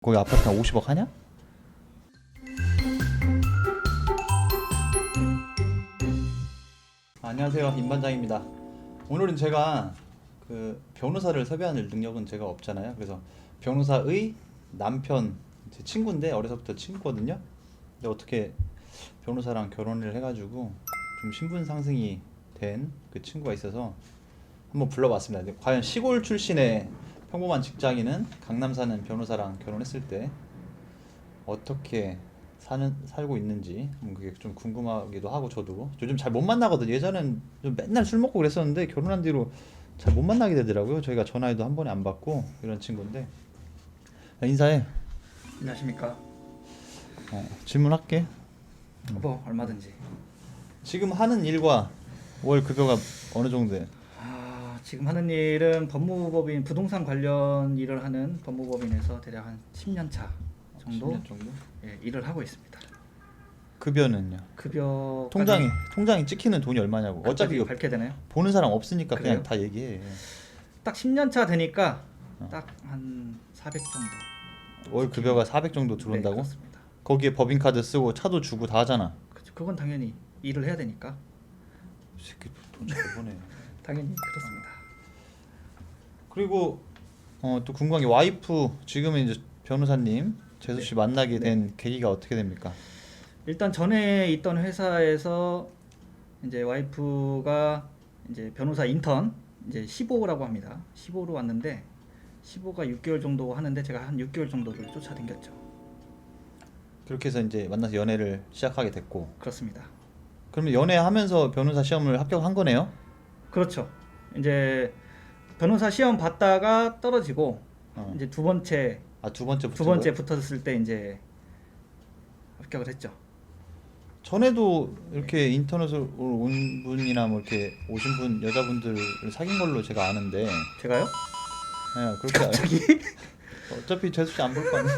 거기 아파트 한 50억 하냐? 안녕하세요, 임반장입니다. 오늘은 제가 그 변호사를 섭외하는 능력은 제가 없잖아요. 그래서 변호사의 남편, 제 친구인데 어려서부터 친구거든요. 근데 어떻게 변호사랑 결혼을 해가지고 좀 신분 상승이 된 그 친구가 있어서 한번 불러봤습니다. 근데 과연 시골 출신의 평범한 직장인은 강남 사는 변호사랑 결혼했을 때 어떻게 살고 있는지 그게 좀 궁금하기도 하고, 저도 요즘 잘 못 만나거든요. 예전엔 좀 맨날 술 먹고 그랬었는데 결혼한 뒤로 잘 못 만나게 되더라고요. 저희가 전화해도 한 번에 안 받고 이런 친구인데. 야, 인사해. 안녕하십니까. 질문할게. 뭐 얼마든지. 지금 하는 일과 월 급여가 어느 정도 돼? 지금 하는 일은 법무법인 부동산 관련 일을 하는 법무법인에서 대략 한 10년 차 정도, 10년 정도? 예, 일을 하고 있습니다. 급여는요? 급여 통장에 찍히는 돈이 얼마냐고. 어차피 이거 밝게 되나요? 보는 사람 없으니까 그래요? 그냥 다 얘기해. 딱 10년 차 되니까 딱 한 400 정도. 월 급여가 400 정도 들어온다고? 네, 그렇습니다. 거기에 법인카드 쓰고 차도 주고 다 하잖아. 그건 당연히 일을 해야 되니까 이 새끼 돈 잘 버네. 당연히 그렇습니다. 그리고 또 궁금한 게, 와이프 지금은 이제 변호사님 재수 씨 만나게 된 계기가 어떻게 됩니까? 일단 전에 있던 회사에서 이제 와이프가 이제 변호사 인턴 이제 15라고 합니다. 15로 왔는데 15가 6개월 정도 하는데 제가 한 6개월 정도를 쫓아다녔죠. 그렇게 해서 이제 만나서 연애를 시작하게 됐고. 그렇습니다. 그러면 연애하면서 변호사 시험을 합격한 거네요? 그렇죠. 이제 변호사 시험 봤다가 떨어지고 이제 두 번째 두 번째 붙은 두 번째 거예요? 붙었을 때 이제 합격을 했죠. 전에도 이렇게 인터넷으로 온 분이나 뭐 이렇게 오신 분, 여자분들을 사귄 걸로 제가 아는데. 제가요? 네, 그렇게 갑자기? 어차피 재수 씨 안 볼 거 아니야.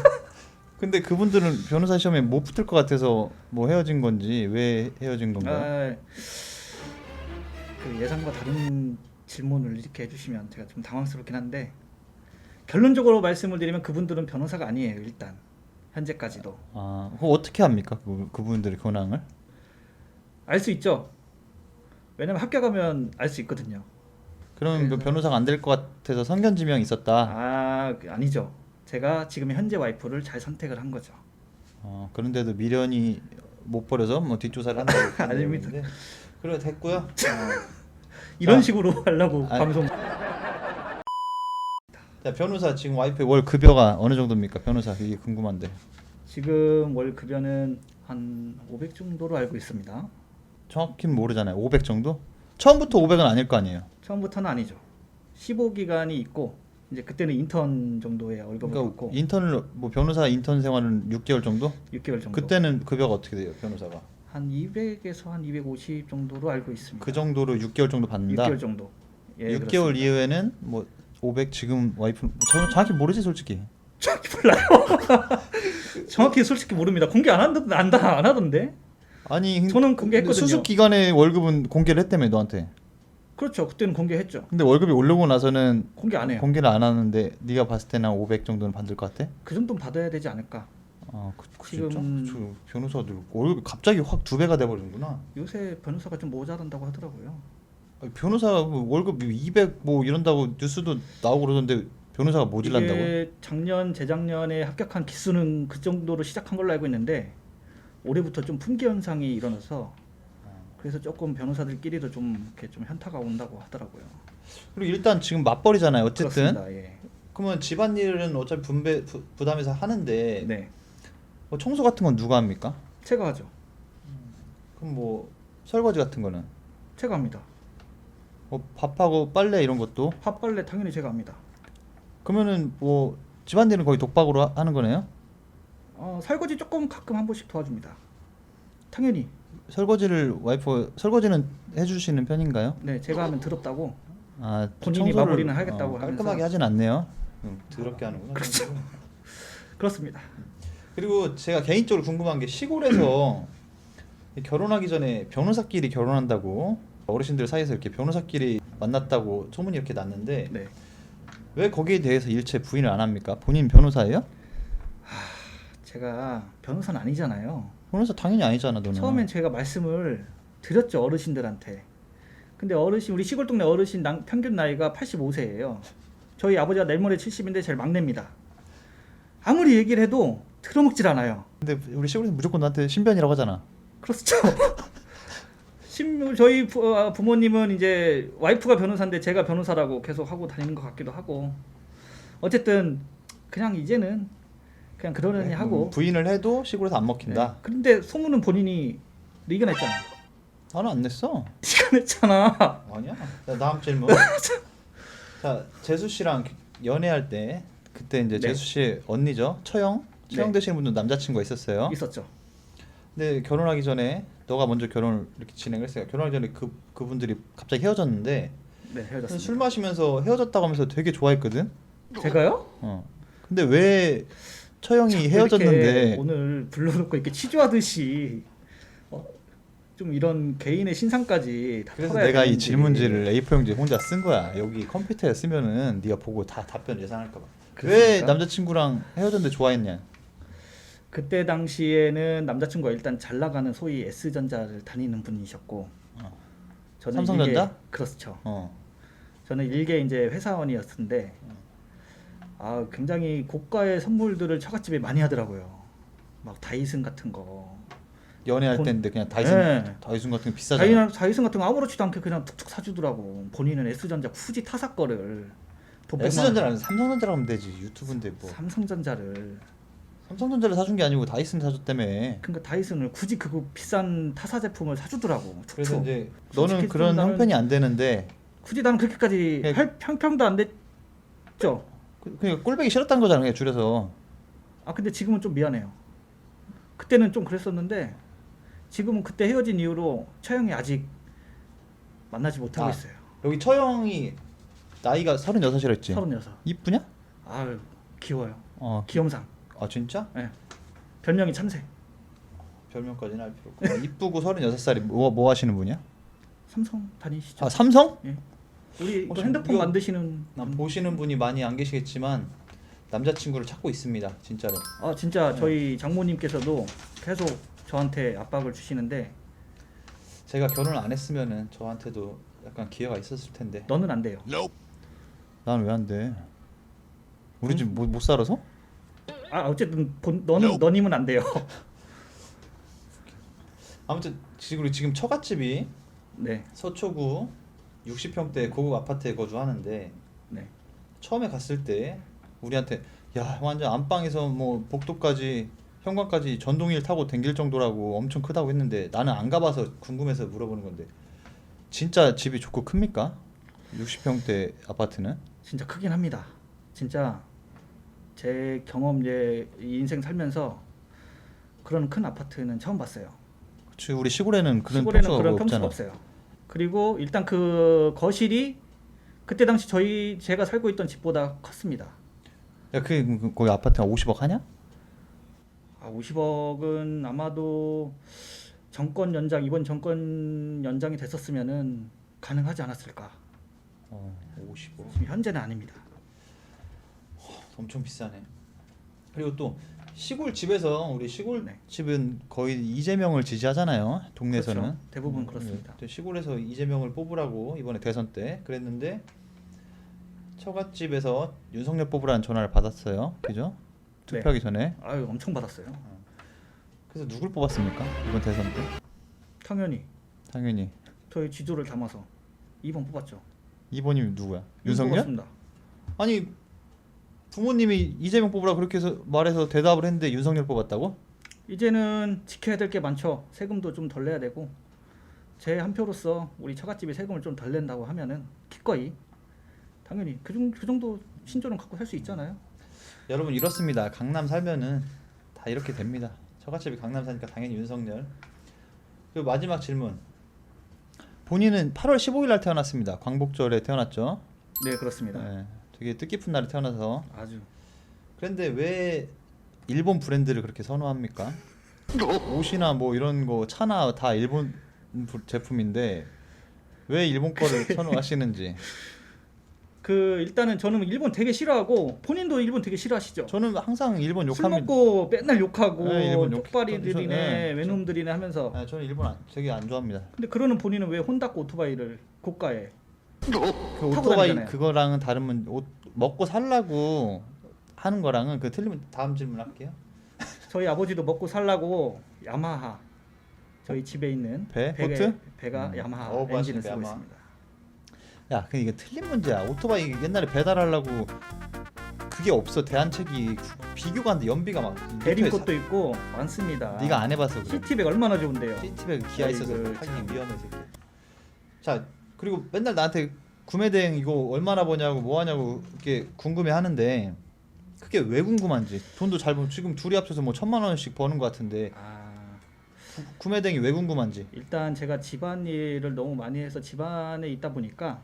근데 그분들은 변호사 시험에 못 붙을 것 같아서 뭐 헤어진 건지, 왜 헤어진 건가요? 그 예상과 다른 질문을 이렇게 해주시면 제가 좀 당황스럽긴 한데, 결론적으로 말씀을 드리면 그분들은 변호사가 아니에요. 일단 현재까지도 그거 어떻게 합니까? 그분들의 근황을? 알 수 있죠. 왜냐면 합격하면 알 수 있거든요. 그럼 뭐 변호사가 안 될 것 같아서 성견지명이 있었다. 아니죠. 제가 지금 현재 와이프를 잘 선택을 한 거죠. 그런데도 미련이 못 버려서 뭐 뒷조사를 한다고. 아닙니다. 그래, 됐고요. 이런 자, 식으로 하려고 방송. 자, 변호사 지금 와이프의 월 급여가 어느 정도입니까? 변호사, 이게 궁금한데. 지금 월 급여는 한 500 정도로 알고 있습니다. 정확히는 모르잖아요. 500 정도? 처음부터 500은 아닐 거 아니에요. 처음부터는 아니죠. 15기간이 있고 이제 그때는 인턴 정도의 월급을 그러니까 받고 인턴을 뭐 변호사 인턴 생활은 6개월 정도? 6개월 정도. 그때는 급여가 어떻게 돼요, 변호사가? 한 200에서 한 250 정도로 알고 있습니다. 그 정도로 6개월 정도 받는다. 6개월 정도. 예, 6개월 그렇습니다. 이후에는 뭐 500, 지금 와이프 저는 정확히 모르지 솔직히. 정확히 몰라요. 정확히 솔직히 모릅니다. 공개 안 하던데. 아니 저는 공개했거든요. 수습 기간에 월급은 공개를 했다며 너한테. 그렇죠. 그때는 공개했죠. 근데 월급이 오르고 나서는 공개 안 해요. 공개를 안 하는데 네가 봤을 때는 한 500 정도는 받을 것 같아? 그 정도는 받아야 되지 않을까. 진짜? 지금- 저 변호사들 월급이 갑자기 확 2배가 돼버리는구나. 요새 변호사가 좀 모자란다고 하더라고요. 변호사 월급 200 뭐 이런다고 뉴스도 나오고 그러던데 변호사가 모질란다고? 이게 작년 재작년에 합격한 기수는 그 정도로 시작한 걸로 알고 있는데 올해부터 좀 품귀 현상이 일어나서 그래서 조금 변호사들끼리도 좀 이렇게 좀 현타가 온다고 하더라고요. 그리고 일단 지금 맞벌이잖아요. 어쨌든. 그렇습니다. 예. 그러면 집안일은 어차피 부담해서 하는데 네. 뭐 청소 같은 건 누가 합니까? 제가 하죠. 그럼 뭐 설거지 같은 거는? 제가 합니다. 뭐 밥하고 빨래 이런 것도? 밥 빨래 당연히 제가 합니다. 그러면은 뭐 집안일은 거의 독박으로 하는 거네요? 설거지 조금 가끔 한 번씩 도와줍니다. 당연히. 설거지는 해주시는 편인가요? 네, 제가 하면 더럽다고. 본인이 청소를, 마무리는 하겠다고 깔끔하게 하면서. 하진 않네요. 더럽게 하는구나. 그렇죠. 그렇습니다. 그리고 제가 개인적으로 궁금한 게, 시골에서 결혼하기 전에 변호사끼리 결혼한다고 어르신들 사이에서 이렇게 변호사끼리 만났다고 소문이 이렇게 났는데 네. 왜 거기에 대해서 일체 부인을 안 합니까? 본인 변호사예요? 제가 변호사는 아니잖아요. 변호사 당연히 아니잖아 너는. 처음엔 제가 말씀을 드렸죠, 어르신들한테. 근데 어르신, 우리 시골 동네 어르신 평균 나이가 85세예요. 저희 아버지가 내일 모레 70인데 제일 막내입니다. 아무리 얘기를 해도 들어먹질 않아요. 근데 우리 시골에서 무조건 나한테 신변이라고 하잖아. 그렇죠. 저희 부모님은 이제 와이프가 변호사인데 제가 변호사라고 계속 하고 다니는 것 같기도 하고. 어쨌든 그냥 이제는 그냥 그러려니 네, 하고. 부인을 해도 시골에서 안 네. 먹힌다. 그런데 소문은 본인이 이겨냈잖아. 나는 안 냈어. 이겨냈잖아. 아니야. 자, 다음 질문. 자, 재수 씨랑 연애할 때 그때 이제 네. 재수 씨 언니죠. 처형 네. 되시는 분도 남자친구가 있었어요. 있었죠. 근데 결혼하기 전에 너가 먼저 결혼을 이렇게 진행을 했어요. 결혼하기 전에 그분들이 갑자기 헤어졌는데 네, 헤어졌습니다. 술 마시면서 헤어졌다고 하면서 되게 좋아했거든. 제가요? 근데 왜 처형이 이렇게 헤어졌는데 오늘 불러놓고 이렇게 치조하듯이 좀 이런 개인의 신상까지 다 그래서 털어야 내가 이 되는지. 질문지를 A4 용지에 혼자 쓴 거야. 여기 컴퓨터에 쓰면은 네가 보고 다 답변 예상할까 봐. 왜 그렇습니까? 남자친구랑 헤어졌는데 좋아했냐? 그때 당시에는 남자친구가 일단 잘 나가는 소위 S전자를 다니는 분이셨고, 저는 삼성전자? 일개, 그렇죠. 어. 저는 일개 이제 회사원이었는데, 굉장히 고가의 선물들을 처갓집에 많이 하더라고요. 막 다이슨 같은 거. 연애할 본- 때인데 그냥 다이슨 네. 다이슨 같은 거 비싸잖아. 다이슨 같은 거 아무렇지도 않게 그냥 툭툭 사주더라고. 본인은 S전자 후지 타사 거를 돈 100만 S전자는 아니라 삼성전자로 하면 되지. 유튜브인데 뭐. 삼성전자를. 삼성전자를 사준 게 아니고 다이슨 사줬다며. 그러니까 다이슨을 굳이 그거 비싼 타사 제품을 사주더라고. 그래서 툭툭. 이제 솔직히 너는 그런 나는 형편이 안 되는데 굳이 나는 그렇게까지 예. 할 형편도 안 됐죠. 그러니까 꼴보기 싫었다는 거잖아. 그냥 줄여서. 근데 지금은 좀 미안해요. 그때는 좀 그랬었는데 지금은 그때 헤어진 이후로 처형이 아직 만나지 못하고 아. 있어요. 여기 처형이 나이가 36이랬지. 36. 이쁘냐? 아유 귀여워요. 어. 귀염상. 아 진짜? 예. 별명이 참새. 별명까지는 할 필요 없고. 이쁘고 36살이 뭐 하시는 분이야? 삼성 다니시죠? 아 삼성? 예. 우리 이거 혹시 핸드폰 이거- 만드시는 난 보시는 분이 많이 안 계시겠지만 남자친구를 찾고 있습니다. 진짜로. 진짜 저희 장모님께서도 계속 저한테 압박을 주시는데 제가 결혼을 안 했으면은 저한테도 약간 기회가 있었을 텐데. 너는 안 돼요. 난 왜 안 돼? 우리 집 못 살아서? 어쨌든 너님은 안 돼요. 아무튼 지금 처갓집이 네. 서초구 60평대 고급 아파트에 거주하는데 네. 처음에 갔을 때 우리한테 야 완전 안방에서 뭐 복도까지 현관까지 전동일 타고 댕길 정도라고 엄청 크다고 했는데 나는 안 가봐서 궁금해서 물어보는 건데 진짜 집이 좋고 큽니까? 60평대 아파트는? 진짜 크긴 합니다. 진짜 제 경험 이 인생 살면서 그런 큰 아파트는 처음 봤어요. 그치 우리 시골에는 그런 시골에는 평수가 그런 없잖아. 평수가 없어요. 그리고 일단 그 거실이 그때 당시 제가 살고 있던 집보다 컸습니다. 야 거기 아파트가 50억 하냐? 50억은 아마도 이번 정권 연장이 됐었으면은 가능하지 않았을까. 50억 지금 현재는 아닙니다. 엄청 비싸네. 그리고 또 시골 집에서 우리 시골 네. 집은 거의 이재명을 지지하잖아요. 동네에서는 그렇죠. 대부분 그렇습니다. 시골에서 이재명을 뽑으라고 이번에 대선 때 그랬는데 처갓집에서 윤석열 뽑으라는 전화를 받았어요. 그죠? 네. 투표하기 전에. 엄청 받았어요. 그래서 누굴 뽑았습니까? 이번 대선 때? 당연히 당연히 저희 지조를 담아서 2번 뽑았죠. 2번이 누구야? 윤석열? 뽑았습니다. 아니 부모님이 이재명 뽑으라 그렇게 해서 말해서 대답을 했는데 윤석열 뽑았다고? 이제는 지켜야 될 게 많죠. 세금도 좀 덜 내야 되고 제 한 표로서 우리 처갓집이 세금을 좀 덜 낸다고 하면은 기꺼이 당연히 그 정도 신조는 갖고 살 수 있잖아요. 여러분 이렇습니다. 강남 살면은 다 이렇게 됩니다. 처갓집이 강남 사니까 당연히 윤석열. 그리고 마지막 질문. 본인은 8월 15일 날 태어났습니다. 광복절에 태어났죠. 네, 그렇습니다. 네, 되게 뜻깊은 날에 태어나서. 아주 그런데 왜 일본 브랜드를 그렇게 선호합니까? 옷이나 뭐 이런 거 차나 다 일본 제품인데 왜 일본 거를 선호하시는지. 그 일단은 저는 일본 되게 싫어하고 본인도 일본 되게 싫어하시죠. 저는 항상 일본 술 욕합니다. 먹고 맨날 욕하고 네, 일본 욕- 쪽발이들이네 네, 외놈들이네 하면서. 아, 저는 일본 되게 안 좋아합니다. 근데 그러는 본인은 왜 혼다고 오토바이를 고가에 그 타고 오토바이 다니잖아요. 그거랑은 다른 먹고 살라고 하는 거랑은 그 틀리면 다음 질문 할게요. 저희 아버지도 먹고 살라고 야마하 저희 집에 있는 배? 보트? 배가 야마하 멋있네, 엔진을 쓰고 야마하. 있습니다. 야, 근데 이게 틀린 문제야. 오토바이 옛날에 배달하려고 그게 없어. 대안책이 비교가 안 돼. 연비가 막 대림 리터에 것도 있고 많습니다. 네가 안 해봐서 그래. 시티백 얼마나 좋은데요. 시티백 기아 있어서 아이고, 타기 참. 위험해 새끼. 자, 그리고 맨날 나한테 구매 대행 이거 얼마나 버냐고 뭐 하냐고 이렇게 궁금해 하는데 그게 왜 궁금한지. 돈도 잘 벌 지금 둘이 합쳐서 뭐 1,000만 원씩 버는 것 같은데 구매 대행이 왜 궁금한지. 일단 제가 집안일을 너무 많이 해서 집안에 있다 보니까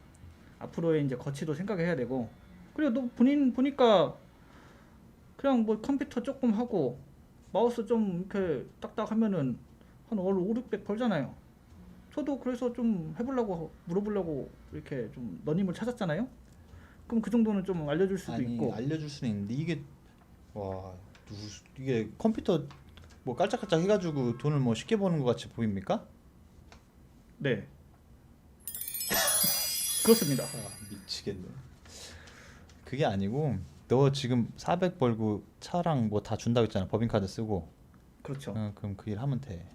앞으로의 이제 거치도 생각해야 되고, 그리고 너 본인 보니까 그냥 뭐 컴퓨터 조금 하고 마우스 좀 이렇게 딱딱 하면은 한 월 5, 600 벌잖아요. 저도 그래서 좀 해보려고 물어보려고 이렇게 좀 너님을 찾았잖아요. 그럼 그 정도는 좀 알려줄 수도 아니 있고. 알려줄 수는 있는데 이게 이게 컴퓨터 뭐 깔짝깔짝 해가지고 돈을 뭐 쉽게 버는 것 같이 보입니까? 네. 그렇습니다. 미치겠네. 그게 아니고 너 지금 400 벌고 차랑 뭐 다 준다고 했잖아. 법인카드 쓰고. 그렇죠. 그럼 그 일 하면 돼.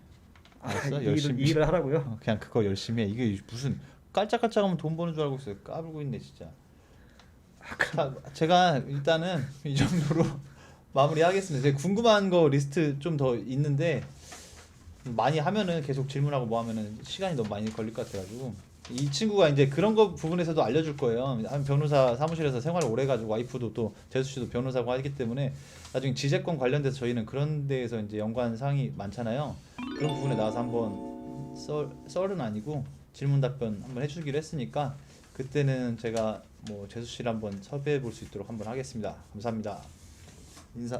아, 알았어? 이 열심히. 일을 하라고요? 그냥 그거 열심히 해. 이게 무슨 깔짝깔짝하면 돈 버는 줄 알고 있어요. 까불고 있네 진짜. 자, 제가 일단은 이 정도로 마무리하겠습니다. 제가 궁금한 거 리스트 좀 더 있는데 많이 하면은 계속 질문하고 뭐 하면은 시간이 너무 많이 걸릴 것 같아가지고 이 친구가 이제 그런 거 부분에서도 알려줄 거예요. 한 변호사 사무실에서 생활을 오래 가지고 와이프도 또 재수 씨도 변호사고 하기 때문에 나중에 지재권 관련돼서 저희는 그런 데에서 이제 연관 사항이 많잖아요. 그런 부분에 나와서 한번 썰은 아니고 질문 답변 한번 해주기로 했으니까 그때는 제가 뭐 재수 씨를 한번 섭외해 볼 수 있도록 한번 하겠습니다. 감사합니다. 인사.